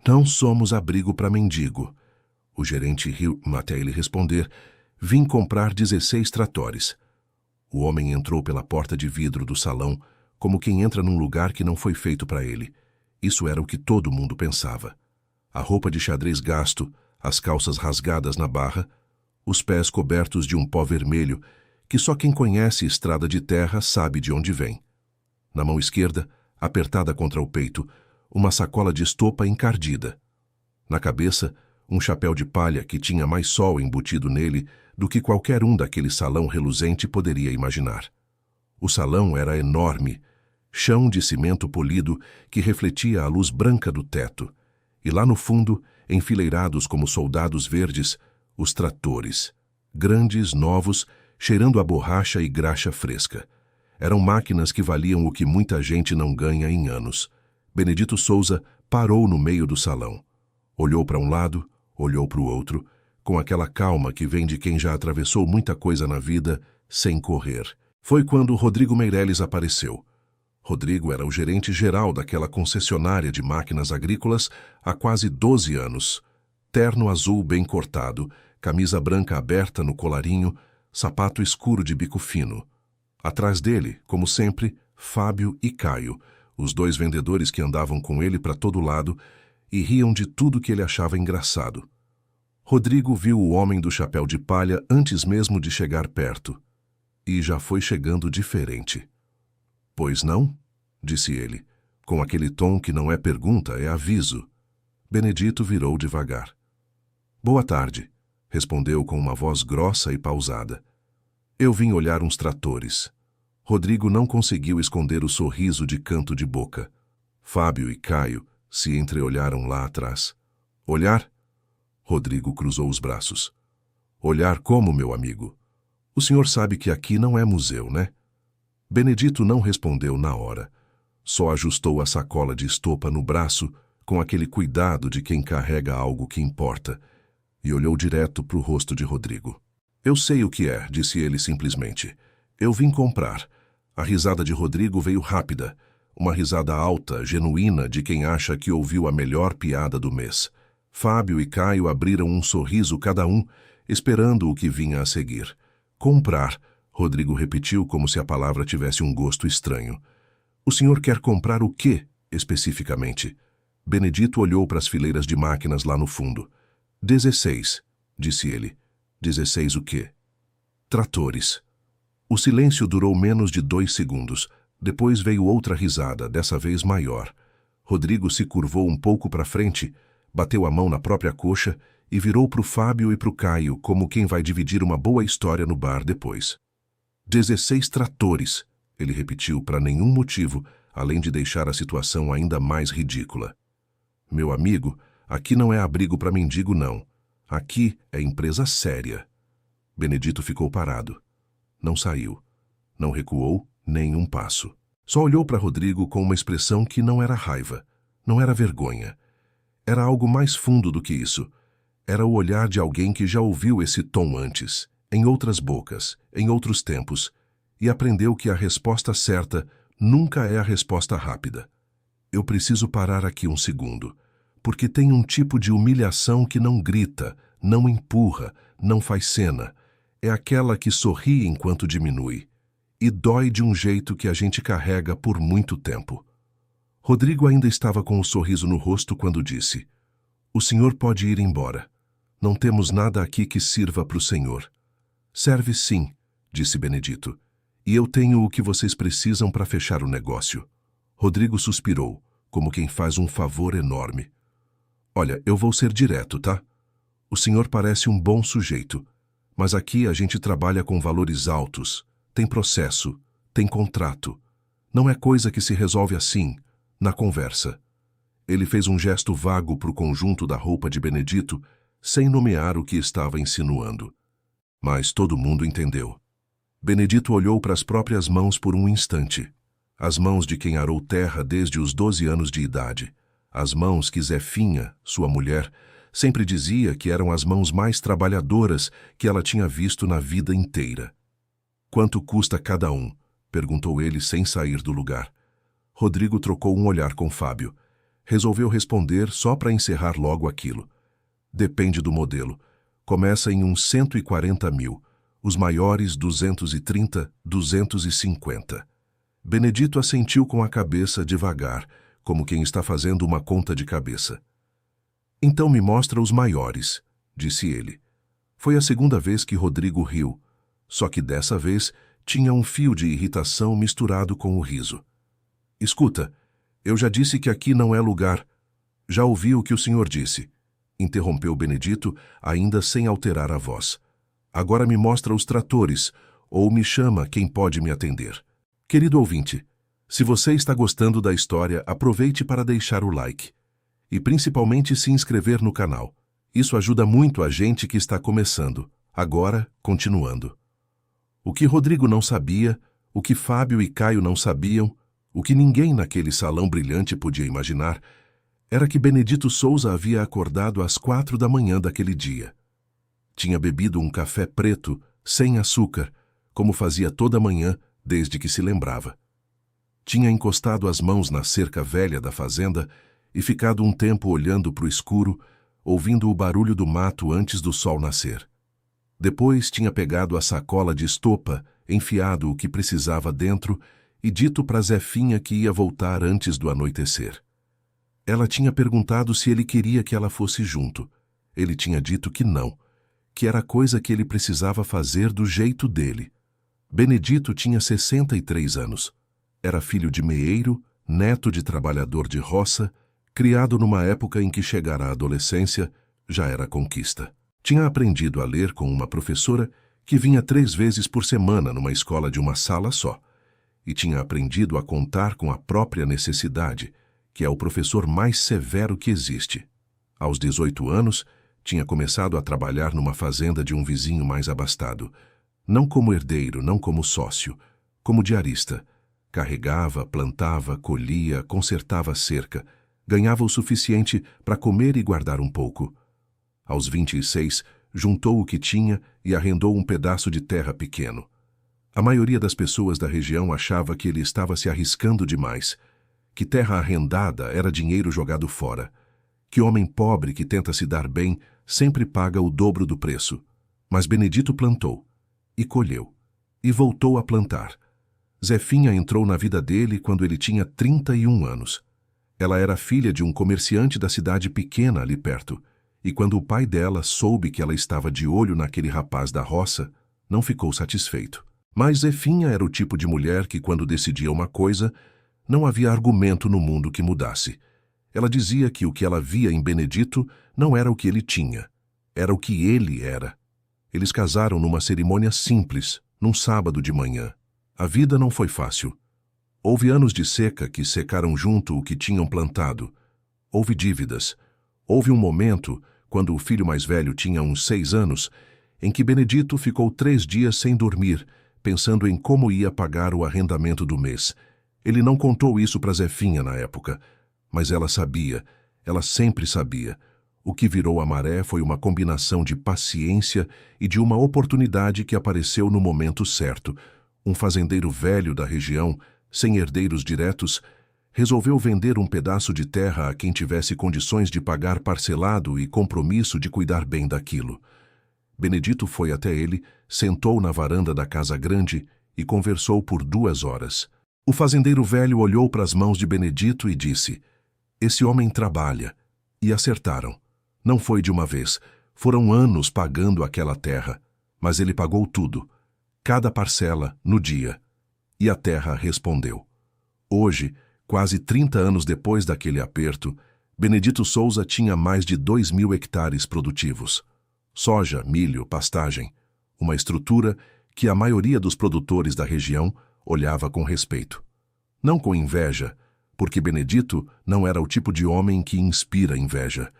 Não somos abrigo para mendigo. O gerente riu até ele responder: vim comprar 16 tratores. O homem entrou pela porta de vidro do salão, como quem entra num lugar que não foi feito para ele. Isso era o que todo mundo pensava. A roupa de xadrez gasto, as calças rasgadas na barra, os pés cobertos de um pó vermelho, que só quem conhece estrada de terra sabe de onde vem. Na mão esquerda, apertada contra o peito, uma sacola de estopa encardida. Na cabeça, um chapéu de palha que tinha mais sol embutido nele do que qualquer um daquele salão reluzente poderia imaginar. O salão era enorme, chão de cimento polido que refletia a luz branca do teto, e lá no fundo, enfileirados como soldados verdes, os tratores, grandes, novos, cheirando a borracha e graxa fresca. Eram máquinas que valiam o que muita gente não ganha em anos. Benedito Souza parou no meio do salão. Olhou para um lado, olhou para o outro, com aquela calma que vem de quem já atravessou muita coisa na vida sem correr. Foi quando Rodrigo Meireles apareceu. Rodrigo era o gerente geral daquela concessionária de máquinas agrícolas há quase 12 anos. Terno azul bem cortado, camisa branca aberta no colarinho, sapato escuro de bico fino. Atrás dele, como sempre, Fábio e Caio, os dois vendedores que andavam com ele para todo lado e riam de tudo que ele achava engraçado. Rodrigo viu o homem do chapéu de palha antes mesmo de chegar perto. E já foi chegando diferente. Pois não? Disse ele, com aquele tom que não é pergunta, é aviso. Benedito virou devagar. Boa tarde, respondeu com uma voz grossa e pausada. Eu vim olhar uns tratores. Rodrigo não conseguiu esconder o sorriso de canto de boca. Fábio e Caio se entreolharam lá atrás. Olhar? Rodrigo cruzou os braços. Olhar como, meu amigo? O senhor sabe que aqui não é museu, né? Benedito não respondeu na hora. Só ajustou a sacola de estopa no braço com aquele cuidado de quem carrega algo que importa e olhou direto para o rosto de Rodrigo. Eu sei o que é, disse ele simplesmente. Eu vim comprar. A risada de Rodrigo veio rápida, uma risada alta, genuína de quem acha que ouviu a melhor piada do mês. Fábio e Caio abriram um sorriso cada um, esperando o que vinha a seguir. Comprar, Rodrigo repetiu como se a palavra tivesse um gosto estranho. O senhor quer comprar o quê, especificamente? Benedito olhou para as fileiras de máquinas lá no fundo. 16, disse ele. 16 o quê? Tratores. O silêncio durou menos de 2 segundos. Depois veio outra risada, dessa vez maior. Rodrigo se curvou um pouco para frente, bateu a mão na própria coxa e virou para o Fábio e para o Caio como quem vai dividir uma boa história no bar depois. 16 tratores, ele repetiu para nenhum motivo, além de deixar a situação ainda mais ridícula. Meu amigo, aqui não é abrigo para mendigo, não. Aqui é empresa séria. Benedito ficou parado. Não saiu. Não recuou nem um passo. Só olhou para Rodrigo com uma expressão que não era raiva, não era vergonha. Era algo mais fundo do que isso. Era o olhar de alguém que já ouviu esse tom antes, em outras bocas, em outros tempos, e aprendeu que a resposta certa nunca é a resposta rápida. Eu preciso parar aqui um segundo, porque tem um tipo de humilhação que não grita, não empurra, não faz cena. É aquela que sorri enquanto diminui, e dói de um jeito que a gente carrega por muito tempo. Rodrigo ainda estava com o sorriso no rosto quando disse: O senhor pode ir embora. Não temos nada aqui que sirva para o senhor. Serve sim, disse Benedito, e eu tenho o que vocês precisam para fechar o negócio. Rodrigo suspirou, como quem faz um favor enorme. Olha, eu vou ser direto, tá? O senhor parece um bom sujeito, mas aqui a gente trabalha com valores altos, tem processo, tem contrato. Não é coisa que se resolve assim, na conversa. Ele fez um gesto vago para o conjunto da roupa de Benedito, sem nomear o que estava insinuando. Mas todo mundo entendeu. Benedito olhou para as próprias mãos por um instante. As mãos de quem arou terra desde os 12 anos de idade. As mãos que Zefinha, sua mulher, sempre dizia que eram as mãos mais trabalhadoras que ela tinha visto na vida inteira. Quanto custa cada um? Perguntou ele sem sair do lugar. Rodrigo trocou um olhar com Fábio. Resolveu responder só para encerrar logo aquilo. Depende do modelo. Começa em uns 140 mil. Os maiores 230, 250. Benedito assentiu com a cabeça devagar, como quem está fazendo uma conta de cabeça. Então me mostra os maiores, disse ele. Foi a segunda vez que Rodrigo riu, só que dessa vez tinha um fio de irritação misturado com o riso. Escuta, eu já disse que aqui não é lugar. Já ouvi o que o senhor disse, interrompeu Benedito, ainda sem alterar a voz. Agora me mostra os tratores, ou me chama quem pode me atender. Querido ouvinte, se você está gostando da história, aproveite para deixar o like. E principalmente se inscrever no canal. Isso ajuda muito a gente que está começando. Agora, continuando. O que Rodrigo não sabia, o que Fábio e Caio não sabiam, o que ninguém naquele salão brilhante podia imaginar, era que Benedito Souza havia acordado às 4 da manhã daquele dia. Tinha bebido um café preto, sem açúcar, como fazia toda manhã, desde que se lembrava. Tinha encostado as mãos na cerca velha da fazenda e ficado um tempo olhando para o escuro, ouvindo o barulho do mato antes do sol nascer. Depois tinha pegado a sacola de estopa, enfiado o que precisava dentro e dito para Zefinha que ia voltar antes do anoitecer. Ela tinha perguntado se ele queria que ela fosse junto. Ele tinha dito que não, que era coisa que ele precisava fazer do jeito dele. Benedito tinha 63 anos. Era filho de meeiro, neto de trabalhador de roça, criado numa época em que chegar à adolescência já era conquista. Tinha aprendido a ler com uma professora que vinha 3 vezes por semana numa escola de uma sala só, e tinha aprendido a contar com a própria necessidade, que é o professor mais severo que existe. Aos 18 anos, tinha começado a trabalhar numa fazenda de um vizinho mais abastado, não como herdeiro, não como sócio, como diarista. Carregava, plantava, colhia, consertava a cerca, ganhava o suficiente para comer e guardar um pouco. Aos 26, juntou o que tinha e arrendou um pedaço de terra pequeno. A maioria das pessoas da região achava que ele estava se arriscando demais, que terra arrendada era dinheiro jogado fora, que homem pobre que tenta se dar bem sempre paga o dobro do preço. Mas Benedito plantou, e colheu, e voltou a plantar. Zefinha entrou na vida dele quando ele tinha 31 anos. Ela era filha de um comerciante da cidade pequena ali perto, e quando o pai dela soube que ela estava de olho naquele rapaz da roça, não ficou satisfeito. Mas Zefinha era o tipo de mulher que, quando decidia uma coisa, não havia argumento no mundo que mudasse. Ela dizia que o que ela via em Benedito não era o que ele tinha, era o que ele era. Eles casaram numa cerimônia simples, num sábado de manhã. A vida não foi fácil. Houve anos de seca que secaram junto o que tinham plantado. Houve dívidas. Houve um momento, quando o filho mais velho tinha uns 6 anos, em que Benedito ficou 3 dias sem dormir, pensando em como ia pagar o arrendamento do mês. Ele não contou isso para Zefinha na época, mas ela sabia, ela sempre sabia. O que virou a maré foi uma combinação de paciência e de uma oportunidade que apareceu no momento certo. Um fazendeiro velho da região, sem herdeiros diretos, resolveu vender um pedaço de terra a quem tivesse condições de pagar parcelado e compromisso de cuidar bem daquilo. Benedito foi até ele, sentou na varanda da casa grande e conversou por 2 horas. O fazendeiro velho olhou para as mãos de Benedito e disse: "Esse homem trabalha." E acertaram. Não foi de uma vez, foram anos pagando aquela terra, mas ele pagou tudo, cada parcela, no dia. E a terra respondeu. Hoje, quase 30 anos depois daquele aperto, Benedito Souza tinha mais de 2.000 hectares produtivos. Soja, milho, pastagem. Uma estrutura que a maioria dos produtores da região olhava com respeito. Não com inveja, porque Benedito não era o tipo de homem que inspira inveja.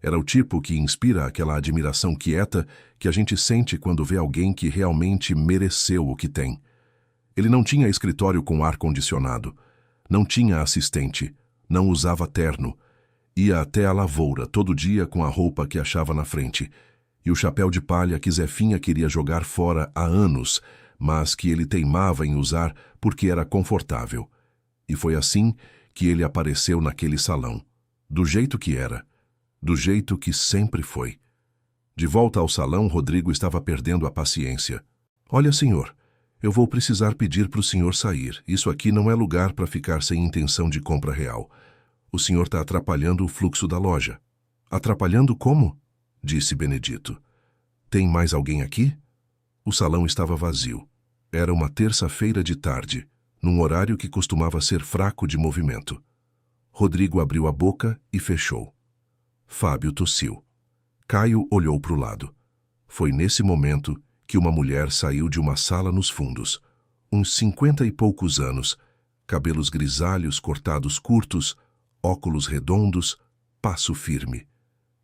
Era o tipo que inspira aquela admiração quieta que a gente sente quando vê alguém que realmente mereceu o que tem. Ele não tinha escritório com ar-condicionado, não tinha assistente, não usava terno, ia até a lavoura todo dia com a roupa que achava na frente, e o chapéu de palha que Zefinha queria jogar fora há anos, mas que ele teimava em usar porque era confortável. E foi assim que ele apareceu naquele salão, Do jeito que era, do jeito que sempre foi. De volta ao salão, Rodrigo estava perdendo a paciência. Olha, senhor, eu vou precisar pedir para o senhor sair. Isso aqui não é lugar para ficar sem intenção de compra real. O senhor está atrapalhando o fluxo da loja. Atrapalhando como? Disse Benedito. Tem mais alguém aqui? O salão estava vazio. Era uma terça-feira de tarde, num horário que costumava ser fraco de movimento. Rodrigo abriu a boca e fechou. Fábio tossiu. Caio olhou para o lado. Foi nesse momento que uma mulher saiu de uma sala nos fundos. Uns 50 e poucos anos, cabelos grisalhos cortados curtos, óculos redondos, passo firme.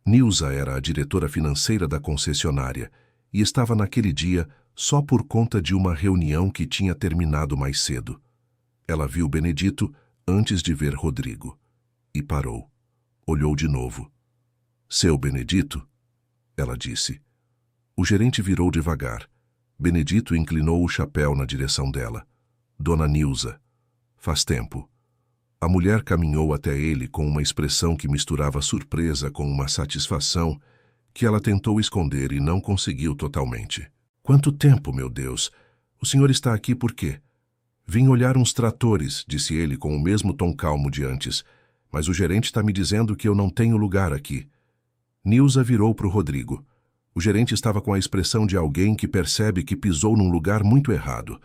Nilza era a diretora financeira da concessionária e estava naquele dia só por conta de uma reunião que tinha terminado mais cedo. Ela viu Benedito antes de ver Rodrigo. E parou. Olhou de novo. Seu Benedito? Ela disse. O gerente virou devagar. Benedito inclinou o chapéu na direção dela. Dona Nilza. Faz tempo. A mulher caminhou até ele com uma expressão que misturava surpresa com uma satisfação que ela tentou esconder e não conseguiu totalmente. Quanto tempo, meu Deus? O senhor está aqui por quê? Vim olhar uns tratores, disse ele com o mesmo tom calmo de antes. Mas o gerente está me dizendo que eu não tenho lugar aqui. Nilza virou para o Rodrigo. O gerente estava com a expressão de alguém que percebe que pisou num lugar muito errado,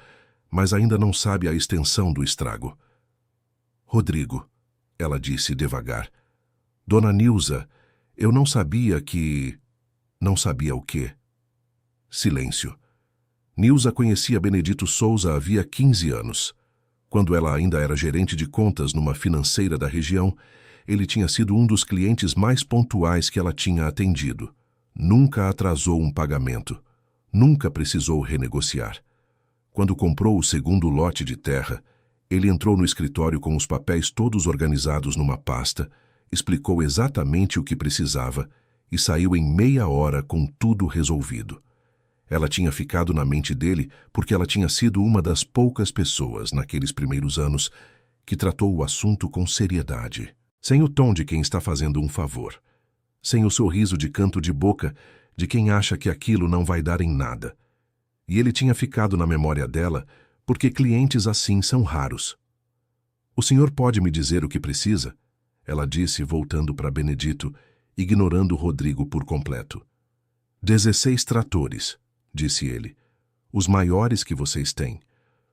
mas ainda não sabe a extensão do estrago. Rodrigo, ela disse devagar. Dona Nilza, eu não sabia que... Não sabia o quê? Silêncio. Nilza conhecia Benedito Souza havia 15 anos. Quando ela ainda era gerente de contas numa financeira da região, ele tinha sido um dos clientes mais pontuais que ela tinha atendido. Nunca atrasou um pagamento. Nunca precisou renegociar. Quando comprou o segundo lote de terra, ele entrou no escritório com os papéis todos organizados numa pasta, explicou exatamente o que precisava e saiu em meia hora com tudo resolvido. Ela tinha ficado na mente dele porque ela tinha sido uma das poucas pessoas, naqueles primeiros anos, que tratou o assunto com seriedade, sem o tom de quem está fazendo um favor, sem o sorriso de canto de boca de quem acha que aquilo não vai dar em nada. E ele tinha ficado na memória dela porque clientes assim são raros. O senhor pode me dizer o que precisa? Ela disse, voltando para Benedito, ignorando Rodrigo por completo. 16 tratores, disse ele. Os maiores que vocês têm.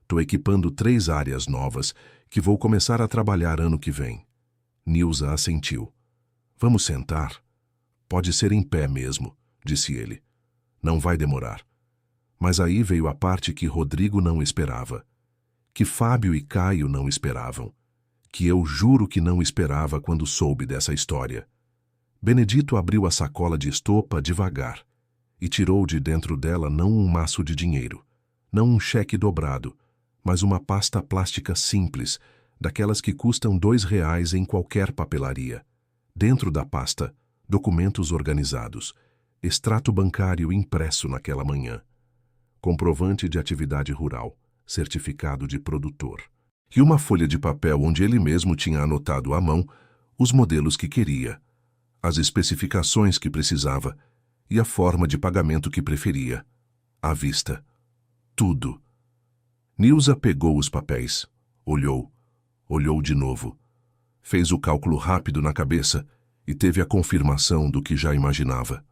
Estou equipando 3 áreas novas que vou começar a trabalhar ano que vem. Nilza assentiu. Vamos sentar? Pode ser em pé mesmo, disse ele. Não vai demorar. Mas aí veio a parte que Rodrigo não esperava. Que Fábio e Caio não esperavam. Que eu juro que não esperava quando soube dessa história. Benedito abriu a sacola de estopa devagar e tirou de dentro dela não um maço de dinheiro, não um cheque dobrado, mas uma pasta plástica simples, daquelas que custam R$ 2 em qualquer papelaria. Dentro da pasta, documentos organizados, extrato bancário impresso naquela manhã, comprovante de atividade rural, certificado de produtor, e uma folha de papel onde ele mesmo tinha anotado à mão os modelos que queria, as especificações que precisava e a forma de pagamento que preferia. À vista. Tudo. Nilza pegou os papéis, olhou de novo, fez o cálculo rápido na cabeça e teve a confirmação do que já imaginava.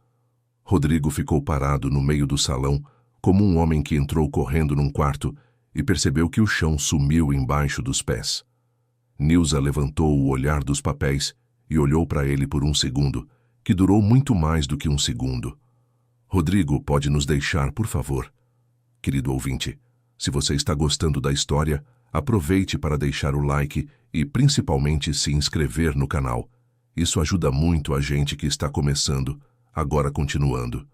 Rodrigo ficou parado no meio do salão, como um homem que entrou correndo num quarto e percebeu que o chão sumiu embaixo dos pés. Nilza levantou o olhar dos papéis e olhou para ele por um segundo, que durou muito mais do que um segundo. Rodrigo, pode nos deixar, por favor? Querido ouvinte, se você está gostando da história, aproveite para deixar o like e, principalmente, se inscrever no canal. Isso ajuda muito a gente que está começando, agora continuando.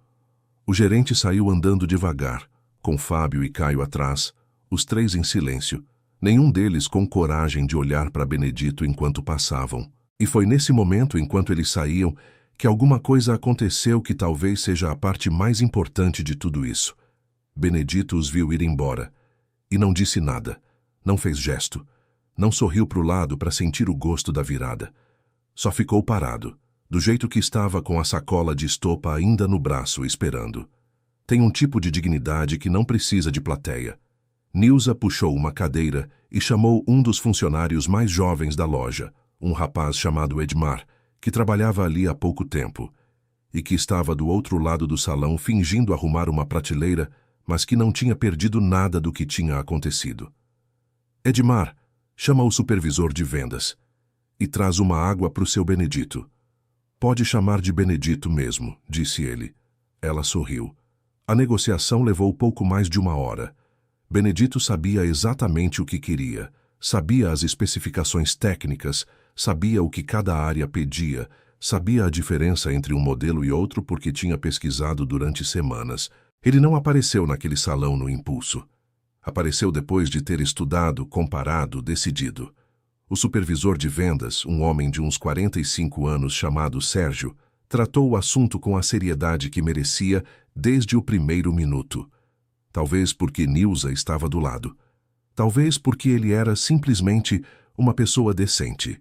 O gerente saiu andando devagar, com Fábio e Caio atrás, os 3 em silêncio, nenhum deles com coragem de olhar para Benedito enquanto passavam. E foi nesse momento, enquanto eles saíam, que alguma coisa aconteceu que talvez seja a parte mais importante de tudo isso. Benedito os viu ir embora, e não disse nada, não fez gesto, não sorriu para o lado para sentir o gosto da virada. Só ficou parado, do jeito que estava, com a sacola de estopa ainda no braço, esperando. Tem um tipo de dignidade que não precisa de plateia. Nilza puxou uma cadeira e chamou um dos funcionários mais jovens da loja, um rapaz chamado Edmar, que trabalhava ali há pouco tempo, e que estava do outro lado do salão fingindo arrumar uma prateleira, mas que não tinha perdido nada do que tinha acontecido. Edmar, chama o supervisor de vendas e traz uma água para o seu Benedito. Pode chamar de Benedito mesmo, disse ele. Ela sorriu. A negociação levou pouco mais de 1 hora. Benedito sabia exatamente o que queria, sabia as especificações técnicas, sabia o que cada área pedia, sabia a diferença entre um modelo e outro porque tinha pesquisado durante semanas. Ele não apareceu naquele salão no impulso. Apareceu depois de ter estudado, comparado, decidido. O supervisor de vendas, um homem de uns 45 anos chamado Sérgio, tratou o assunto com a seriedade que merecia desde o primeiro minuto. Talvez porque Nilza estava do lado. Talvez porque ele era simplesmente uma pessoa decente.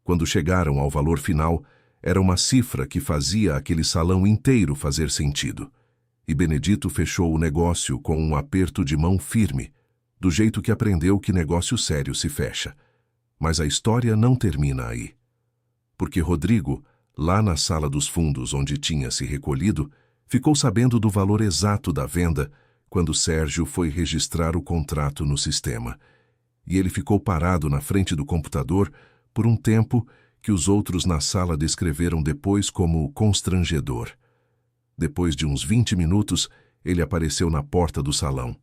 Quando chegaram ao valor final, era uma cifra que fazia aquele salão inteiro fazer sentido. E Benedito fechou o negócio com um aperto de mão firme, do jeito que aprendeu que negócio sério se fecha. Mas a história não termina aí. Porque Rodrigo, lá na sala dos fundos onde tinha se recolhido, ficou sabendo do valor exato da venda quando Sérgio foi registrar o contrato no sistema. E ele ficou parado na frente do computador por um tempo que os outros na sala descreveram depois como constrangedor. Depois de uns 20 minutos, ele apareceu na porta do salão.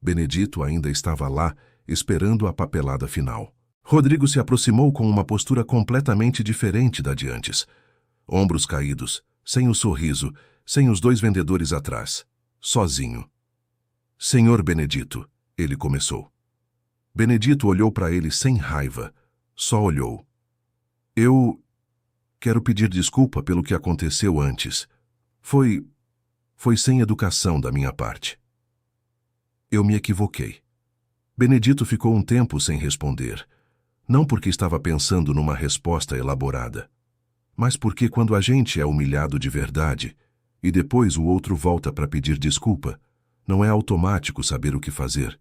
Benedito ainda estava lá, esperando a papelada final. Rodrigo se aproximou com uma postura completamente diferente da de antes. Ombros caídos, sem o sorriso, sem os 2 vendedores atrás. Sozinho. Senhor Benedito, ele começou. Benedito olhou para ele sem raiva. Só olhou. Eu quero pedir desculpa pelo que aconteceu antes. Foi sem educação da minha parte. Eu me equivoquei. Benedito ficou um tempo sem responder. Não porque estava pensando numa resposta elaborada, mas porque quando a gente é humilhado de verdade e depois o outro volta para pedir desculpa, não é automático saber o que fazer.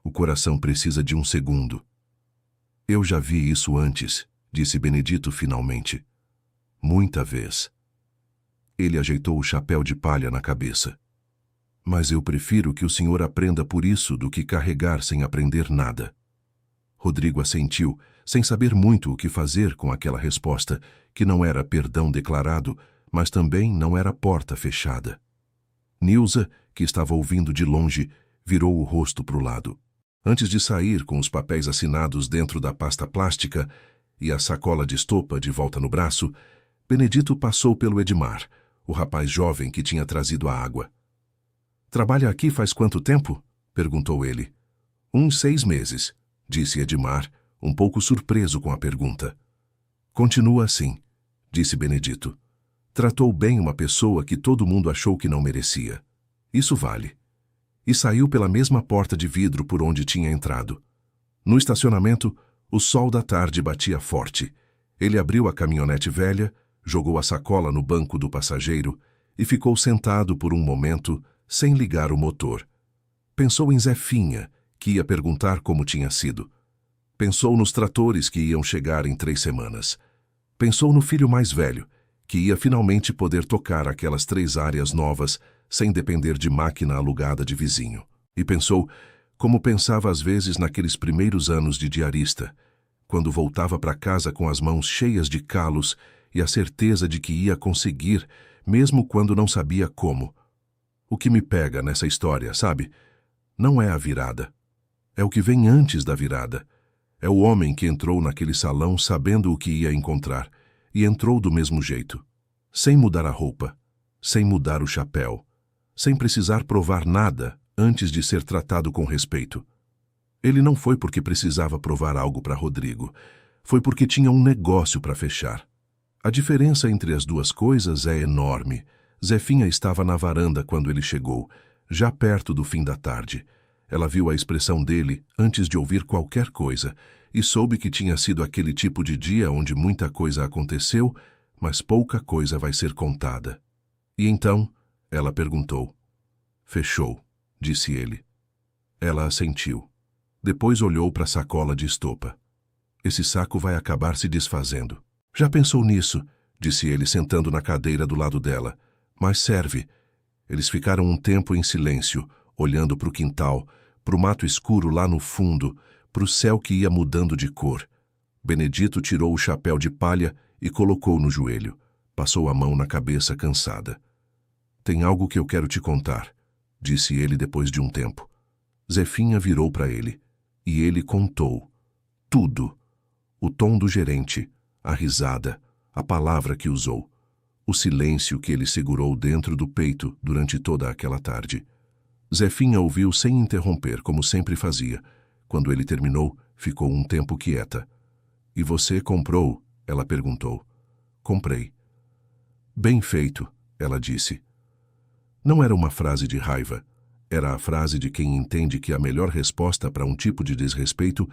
O coração precisa de um segundo. Eu já vi isso antes, disse Benedito finalmente. Muita vez. Ele ajeitou o chapéu de palha na cabeça. Mas eu prefiro que o senhor aprenda por isso do que carregar sem aprender nada. Rodrigo assentiu, sem saber muito o que fazer com aquela resposta, que não era perdão declarado, mas também não era porta fechada. Nilza, que estava ouvindo de longe, virou o rosto para o lado. Antes de sair com os papéis assinados dentro da pasta plástica e a sacola de estopa de volta no braço, Benedito passou pelo Edmar, o rapaz jovem que tinha trazido a água. Trabalha aqui faz quanto tempo? Perguntou ele. Uns 6 meses, disse Edmar, um pouco surpreso com a pergunta. Continua assim, disse Benedito. Tratou bem uma pessoa que todo mundo achou que não merecia. Isso vale. E saiu pela mesma porta de vidro por onde tinha entrado. No estacionamento, o sol da tarde batia forte. Ele abriu a caminhonete velha, jogou a sacola no banco do passageiro e ficou sentado por um momento, sem ligar o motor. Pensou em Zefinha, que ia perguntar como tinha sido. Pensou nos tratores que iam chegar em 3 semanas. Pensou no filho mais velho, que ia finalmente poder tocar aquelas 3 áreas novas sem depender de máquina alugada de vizinho. E pensou, como pensava às vezes naqueles primeiros anos de diarista, quando voltava para casa com as mãos cheias de calos e a certeza de que ia conseguir, mesmo quando não sabia como. O que me pega nessa história, sabe? Não é a virada. É o que vem antes da virada. É o homem que entrou naquele salão sabendo o que ia encontrar, e entrou do mesmo jeito, sem mudar a roupa, sem mudar o chapéu, sem precisar provar nada antes de ser tratado com respeito. Ele não foi porque precisava provar algo para Rodrigo, foi porque tinha um negócio para fechar. A diferença entre as duas coisas é enorme. Zefinha estava na varanda quando ele chegou, já perto do fim da tarde. Ela viu a expressão dele antes de ouvir qualquer coisa e soube que tinha sido aquele tipo de dia onde muita coisa aconteceu, mas pouca coisa vai ser contada. E então, ela perguntou. Fechou, disse ele. Ela assentiu. Depois olhou para a sacola de estopa. Esse saco vai acabar se desfazendo. Já pensou nisso? Disse ele sentando na cadeira do lado dela. Mas serve. Eles ficaram um tempo em silêncio, olhando para o quintal, para o mato escuro lá no fundo, para o céu que ia mudando de cor. Benedito tirou o chapéu de palha e colocou no joelho. Passou a mão na cabeça cansada. Tem algo que eu quero te contar, disse ele depois de um tempo. Zefinha virou para ele, e ele contou. Tudo. O tom do gerente, a risada, a palavra que usou, o silêncio que ele segurou dentro do peito durante toda aquela tarde. Zefinha ouviu sem interromper, como sempre fazia. Quando ele terminou, ficou um tempo quieta. E você comprou? Ela perguntou. Comprei. Bem feito, ela disse. Não era uma frase de raiva. Era a frase de quem entende que a melhor resposta para um tipo de desrespeito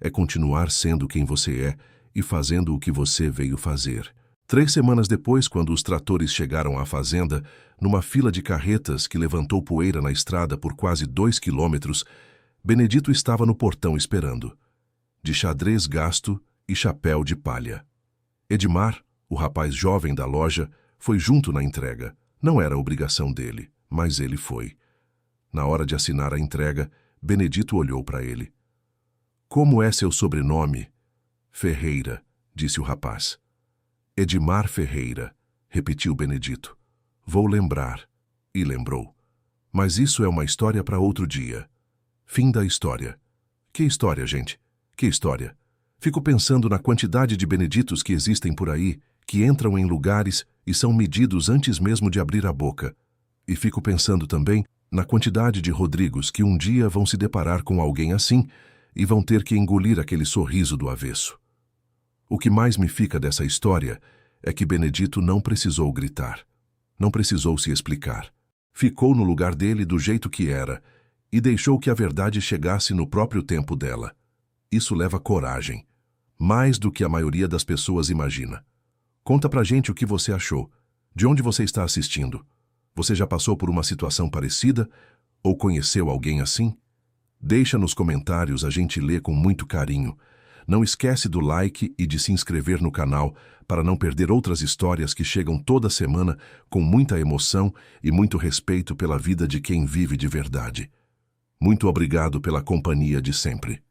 é continuar sendo quem você é e fazendo o que você veio fazer. 3 semanas depois, quando os tratores chegaram à fazenda, numa fila de carretas que levantou poeira na estrada por quase 2 quilômetros, Benedito estava no portão esperando, de xadrez gasto e chapéu de palha. Edmar, o rapaz jovem da loja, foi junto na entrega. Não era obrigação dele, mas ele foi. Na hora de assinar a entrega, Benedito olhou para ele. Como é seu sobrenome? Ferreira, disse o rapaz. Edmar Ferreira, repetiu Benedito. Vou lembrar. E lembrou. Mas isso é uma história para outro dia. Fim da história. Que história, gente? Que história? Fico pensando na quantidade de Beneditos que existem por aí, que entram em lugares e são medidos antes mesmo de abrir a boca. E fico pensando também na quantidade de Rodrigos que um dia vão se deparar com alguém assim e vão ter que engolir aquele sorriso do avesso. O que mais me fica dessa história é que Benedito não precisou gritar, não precisou se explicar. Ficou no lugar dele do jeito que era e deixou que a verdade chegasse no próprio tempo dela. Isso leva coragem, mais do que a maioria das pessoas imagina. Conta pra gente o que você achou, de onde você está assistindo. Você já passou por uma situação parecida ou conheceu alguém assim? Deixa nos comentários, a gente lê com muito carinho. Não esquece do like e de se inscrever no canal para não perder outras histórias que chegam toda semana com muita emoção e muito respeito pela vida de quem vive de verdade. Muito obrigado pela companhia de sempre.